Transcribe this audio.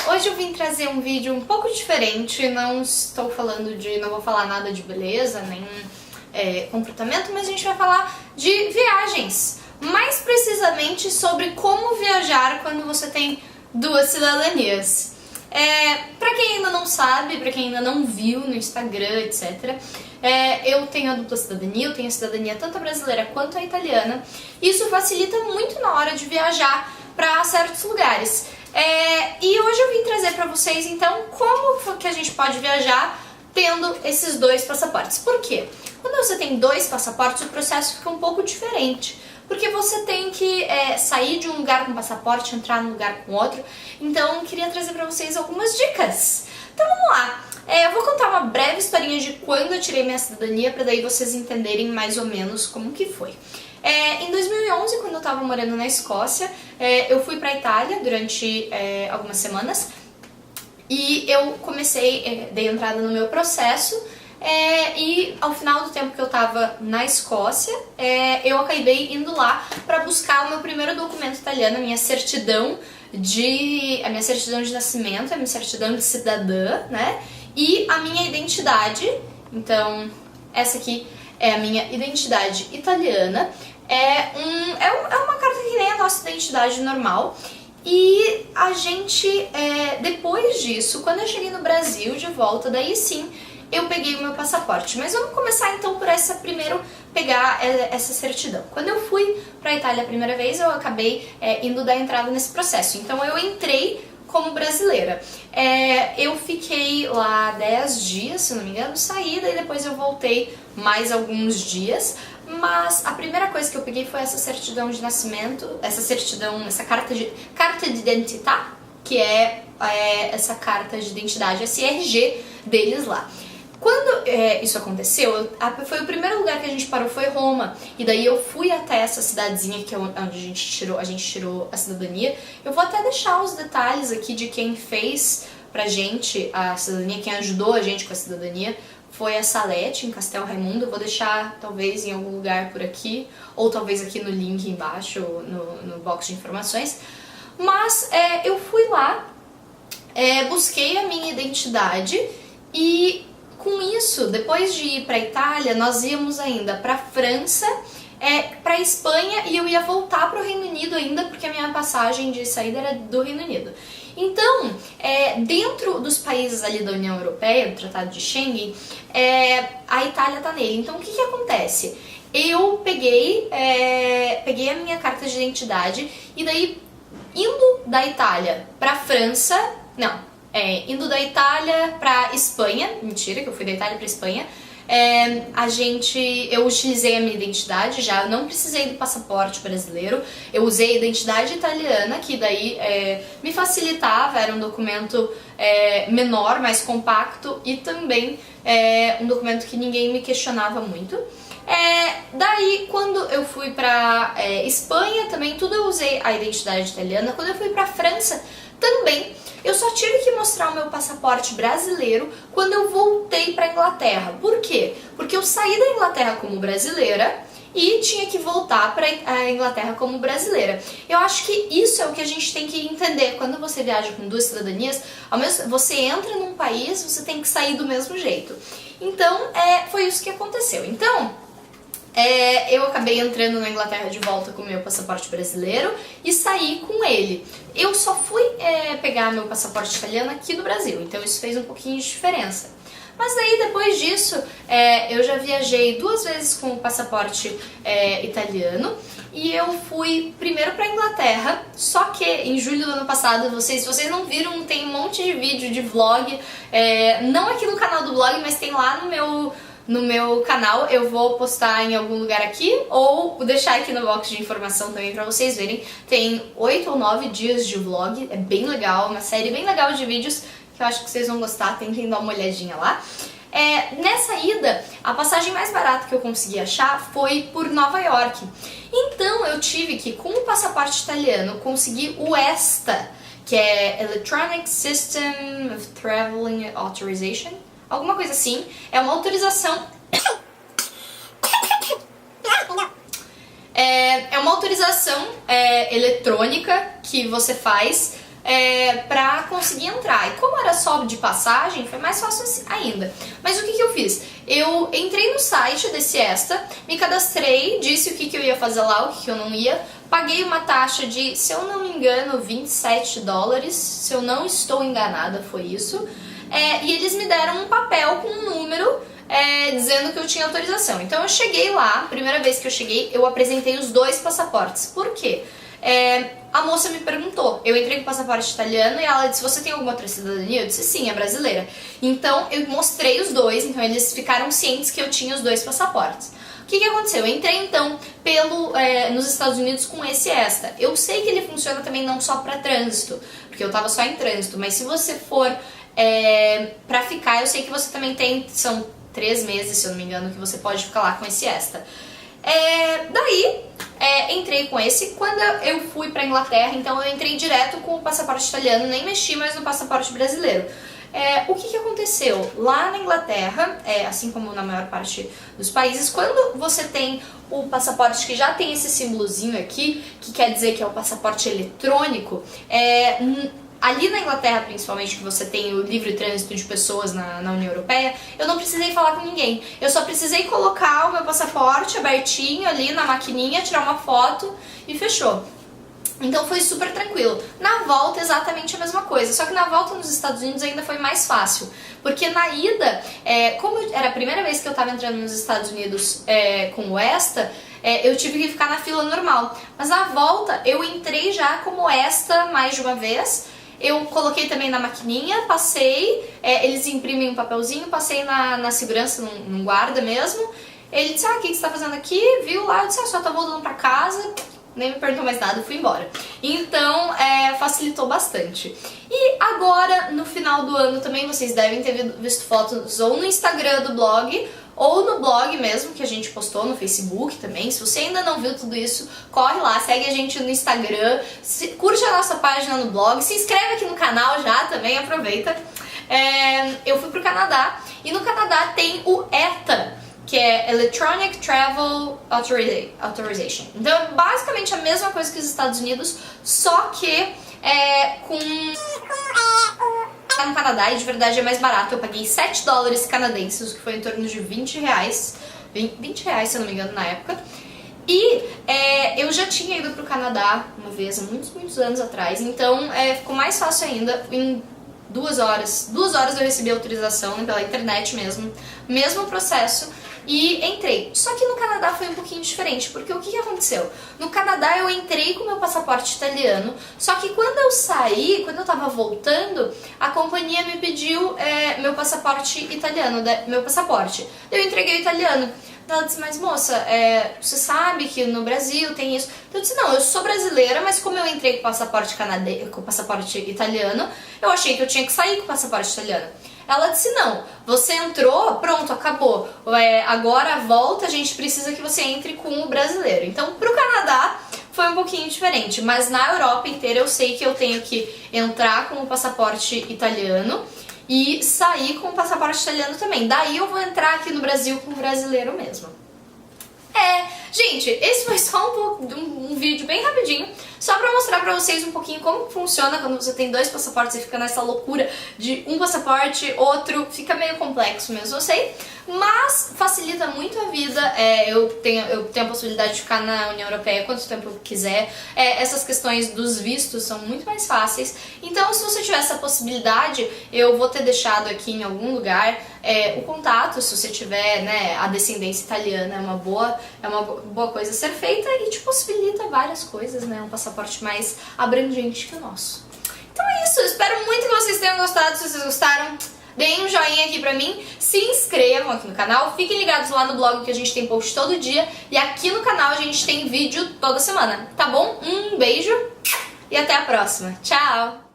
Hoje eu vim trazer um vídeo um pouco diferente, não vou falar nada de beleza, nem comportamento, mas a gente vai falar de viagens. Mais precisamente sobre como viajar quando você tem duas cidadanias. Pra quem ainda não sabe, pra quem ainda não viu no Instagram, etc., eu tenho a dupla cidadania, eu tenho a cidadania tanto a brasileira quanto a italiana. Isso facilita muito na hora de viajar para certos lugares. E hoje eu vim trazer pra vocês, então, como que a gente pode viajar tendo esses dois passaportes. Por quê? Quando você tem dois passaportes, o processo fica um pouco diferente. Porque você tem que sair de um lugar com passaporte, entrar num lugar com outro. Então, eu queria trazer pra vocês algumas dicas. Então, vamos lá. Eu vou contar uma breve historinha de quando eu tirei minha cidadania, pra daí vocês entenderem mais ou menos como que foi. Em 2011, quando eu tava morando na Escócia, eu fui pra Itália durante algumas semanas. E eu dei entrada no meu processo. E ao final do tempo que eu tava na Escócia, eu acabei indo lá pra buscar o meu primeiro documento italiano, a minha certidão de nascimento, a minha certidão de cidadã, né? E a minha identidade. Então, essa aqui é a minha identidade italiana. É uma carta que nem a nossa identidade normal. E a gente, depois disso, quando eu cheguei no Brasil de volta, daí sim, eu peguei o meu passaporte. Mas vamos começar então por primeiro pegar essa certidão. Quando eu fui pra Itália a primeira vez, eu acabei indo dar entrada nesse processo. Então eu entrei como brasileira. Eu fiquei lá 10 dias, se não me engano, saí, daí depois eu voltei mais alguns dias. Mas a primeira coisa que eu peguei foi essa certidão de nascimento, essa carta de identità, que é essa carta de identidade, esse RG deles lá. Quando isso aconteceu, foi o primeiro lugar que a gente parou, foi Roma. E daí eu fui até essa cidadezinha que é onde a gente tirou a cidadania. Eu vou até deixar os detalhes aqui de quem fez pra gente a cidadania, quem ajudou a gente com a cidadania. Foi a Salete, em Castel Raimundo. Eu vou deixar, talvez, em algum lugar por aqui, ou talvez aqui no link embaixo, no box de informações. Mas eu fui lá, busquei a minha identidade e, com isso, depois de ir pra Itália, nós íamos ainda pra França, pra Espanha, e eu ia voltar pro Reino Unido ainda, porque a minha passagem de saída era do Reino Unido. Então, dentro dos países ali da União Europeia, do Tratado de Schengen, a Itália tá nele. Então, o que acontece? Eu peguei a minha carta de identidade e daí, indo da Itália pra França, indo da Itália pra Espanha, mentira, que eu fui da Itália pra Espanha, eu utilizei a minha identidade já, eu não precisei do passaporte brasileiro, eu usei a identidade italiana, que daí me facilitava, era um documento menor, mais compacto e também um documento que ninguém me questionava muito. Daí, quando eu fui pra Espanha também, tudo eu usei a identidade italiana. Quando eu fui pra França também, eu só tive que mostrar o meu passaporte brasileiro quando eu voltei pra Inglaterra. Por quê? Porque eu saí da Inglaterra como brasileira e tinha que voltar pra Inglaterra como brasileira. Eu acho que isso é o que a gente tem que entender. Quando você viaja com duas cidadanias, você entra num país, você tem que sair do mesmo jeito. Então, foi isso que aconteceu. Então, eu acabei entrando na Inglaterra de volta com o meu passaporte brasileiro e saí com ele. Eu só fui pegar meu passaporte italiano aqui do Brasil, então isso fez um pouquinho de diferença. Mas daí, depois disso, eu já viajei 2 vezes com o passaporte italiano e eu fui primeiro pra Inglaterra, só que em julho do ano passado, se vocês não viram, tem um monte de vídeo de vlog, não aqui no canal do blog, mas tem lá no meu canal. Eu vou postar em algum lugar aqui ou deixar aqui no box de informação também pra vocês verem. Tem 8 ou 9 dias de vlog, é bem legal, uma série bem legal de vídeos que eu acho que vocês vão gostar, tentem dar uma olhadinha lá. Nessa ida, a passagem mais barata que eu consegui achar foi por Nova York. Então eu tive que, com o passaporte italiano, conseguir o ESTA, que é Electronic System of Traveling Authorization, alguma coisa assim. É uma autorização... É uma autorização eletrônica que você faz pra conseguir entrar. E como era só de passagem, foi mais fácil assim ainda. Mas o que eu fiz? Eu entrei no site desse ESTA, me cadastrei, disse o que eu ia fazer lá, o que eu não ia, paguei uma taxa de, se eu não me engano, $27, se eu não estou enganada, foi isso. E eles me deram um papel com um número dizendo que eu tinha autorização. Então eu cheguei lá, primeira vez que eu cheguei, eu apresentei os 2 passaportes. Por quê? A moça me perguntou, eu entrei com o passaporte italiano e ela disse, você tem alguma outra cidadania? Eu disse, sim, é brasileira. Então eu mostrei os 2, então eles ficaram cientes que eu tinha os 2 passaportes. O que aconteceu? Eu entrei então nos Estados Unidos com esse ESTA. Eu sei que ele funciona também não só para trânsito, porque eu tava só em trânsito, mas se você for pra ficar, eu sei que você também tem, são 3 meses, se eu não me engano, que você pode ficar lá com esse ESTA. Entrei com esse. Quando eu fui pra Inglaterra, então eu entrei direto com o passaporte italiano, nem mexi mais no passaporte brasileiro. O que aconteceu? Lá na Inglaterra, assim como na maior parte dos países, quando você tem o passaporte que já tem esse símbolozinho aqui, que quer dizer que é o passaporte eletrônico, ali na Inglaterra, principalmente, que você tem o livre trânsito de pessoas na União Europeia, eu não precisei falar com ninguém. Eu só precisei colocar o meu passaporte abertinho ali na maquininha, tirar uma foto e fechou. Então foi super tranquilo. Na volta, exatamente a mesma coisa. Só que na volta nos Estados Unidos ainda foi mais fácil. Porque na ida, como era a primeira vez que eu estava entrando nos Estados Unidos com o ESTA, eu tive que ficar na fila normal. Mas na volta, eu entrei já como ESTA mais de uma vez. Eu coloquei também na maquininha, passei, eles imprimem um papelzinho, passei na segurança, num guarda mesmo. Ele disse, o que você tá fazendo aqui? Viu lá, eu disse, só tô voltando pra casa. Nem me perguntou mais nada, fui embora. Então, facilitou bastante. E agora, no final do ano também, vocês devem ter visto fotos ou no Instagram do blog, ou no blog mesmo, que a gente postou no Facebook também. Se você ainda não viu tudo isso, corre lá, segue a gente no Instagram, curte a nossa página no blog, se inscreve aqui no canal já também, aproveita. Eu fui pro Canadá, e no Canadá tem o ETA, que é Electronic Travel Authorization. Então é basicamente a mesma coisa que os Estados Unidos, só que no Canadá, e de verdade é mais barato. Eu paguei $7 canadenses, o que foi em torno de R$20, se eu não me engano, na época. E eu já tinha ido pro Canadá uma vez, há muitos anos atrás, então ficou mais fácil ainda. Em 2 horas eu recebi a autorização pela internet mesmo processo, e entrei. Só que no Canadá foi um pouquinho diferente, porque o que aconteceu? No Canadá eu entrei com meu passaporte italiano, só que quando eu saí, quando eu tava voltando, a companhia me pediu meu passaporte italiano, meu passaporte. Eu entreguei o italiano. Ela disse, mas moça, você sabe que no Brasil tem isso? Eu disse, não, eu sou brasileira, mas como eu entrei com o passaporte italiano, eu achei que eu tinha que sair com o passaporte italiano. Ela disse, não, você entrou, pronto, acabou. Agora volta, a gente precisa que você entre com o brasileiro. Então, pro Canadá foi um pouquinho diferente, mas na Europa inteira eu sei que eu tenho que entrar com o passaporte italiano e sair com o passaporte italiano também. Daí eu vou entrar aqui no Brasil com o brasileiro mesmo. Gente, esse foi só um vídeo bem rapidinho, só pra mostrar pra vocês um pouquinho como funciona quando você tem 2 passaportes e fica nessa loucura de um passaporte, outro, fica meio complexo mesmo, eu sei, mas facilita muito a vida. Eu tenho a possibilidade de ficar na União Europeia quanto tempo eu quiser. Essas questões dos vistos são muito mais fáceis, então se você tiver essa possibilidade, eu vou ter deixado aqui em algum lugar o contato, se você tiver, né, a descendência italiana, é uma boa coisa a ser feita e te possibilita várias coisas, né, um passaporte mais abrangente que o nosso. Então é isso, eu espero muito que vocês tenham gostado. Se vocês gostaram, deem um joinha aqui pra mim, se inscrevam aqui no canal, fiquem ligados lá no blog que a gente tem post todo dia, e aqui no canal a gente tem vídeo toda semana, tá bom? Um beijo e até a próxima. Tchau!